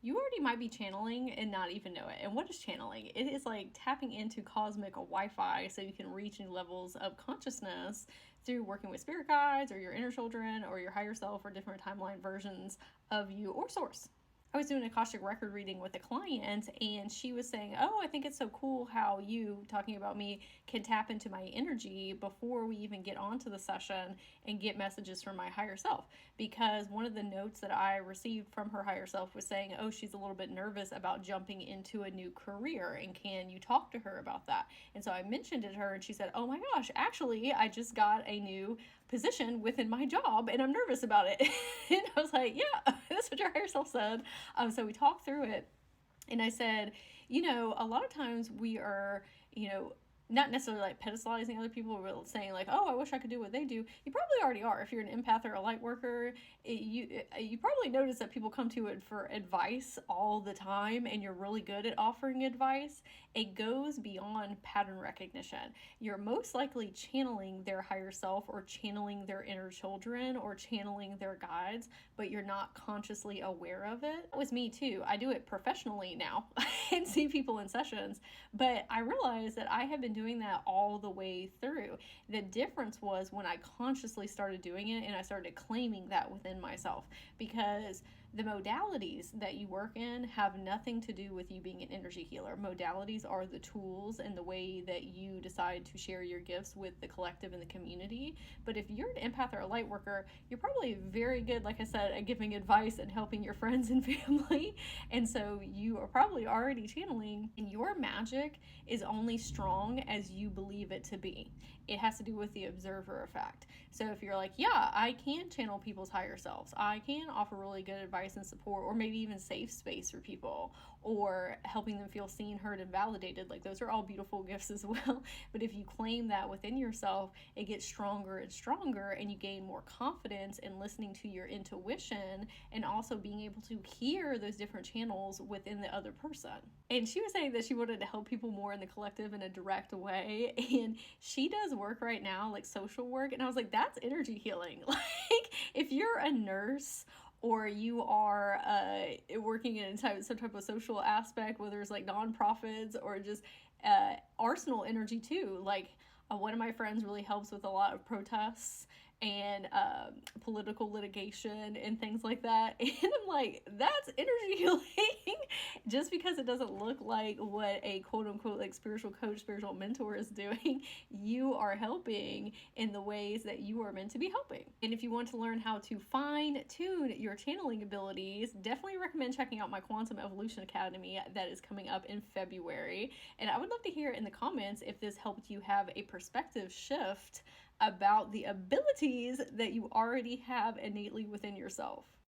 You already might be channeling and not even know it. And what is channeling? It is like tapping into cosmic Wi-Fi so you can reach new levels of consciousness through working with spirit guides or your inner children or your higher self or different timeline versions of you or source. I was doing an Akashic Record reading with a client, and she was saying, oh, I think it's so cool how you, talking about me, can tap into my energy before we even get onto the session and get messages from my higher self. Because one of the notes that I received from her higher self was saying, oh, she's a little bit nervous about jumping into a new career, and can you talk to her about that? And so I mentioned it to her, and she said, oh my gosh, actually, I just got a new position within my job, and I'm nervous about it. And I was like, yeah, that's what your higher self said. So we talked through it, and I said, a lot of times we are, not necessarily like pedestalizing other people, but saying like, oh, I wish I could do what they do. You probably already are. If you're an empath or a light worker, you probably notice that people come to it for advice all the time, and you're really good at offering advice. It goes beyond pattern recognition. You're most likely channeling their higher self or channeling their inner children or channeling their guides, but you're not consciously aware of it. That was me too. I do it professionally now and see people in sessions, but I realized that I have been doing that all the way through. The difference was when I consciously started doing it and I started claiming that within myself, because the modalities that you work in have nothing to do with you being an energy healer. Modalities are the tools and the way that you decide to share your gifts with the collective and the community. But if you're an empath or a light worker, you're probably very good, like I said, at giving advice and helping your friends and family. And so you are probably already channeling, and your magic is only strong as you believe it to be. It has to do with the observer effect. So if you're like, yeah, I can channel people's higher selves, I can offer really good advice and support, or maybe even safe space for people, or helping them feel seen, heard, and validated, like those are all beautiful gifts as well. But if you claim that within yourself, it gets stronger and stronger, and you gain more confidence in listening to your intuition and also being able to hear those different channels within the other person. And she was saying that she wanted to help people more in the collective in a direct way, and she does work right now, like social work, and I was like, that's energy healing. Like if you're a nurse or you are working in some type of social aspect, whether it's like nonprofits or just arsenal energy too. Like one of my friends really helps with a lot of protests and political litigation and things like that. And I'm like, that's energy healing. Just because it doesn't look like what a quote unquote like spiritual coach, spiritual mentor is doing, you are helping in the ways that you are meant to be helping. And if you want to learn how to fine tune your channeling abilities, definitely recommend checking out my Quantum Evolution Academy that is coming up in February. And I would love to hear in the comments if this helped you have a perspective shift about the abilities that you already have innately within yourself.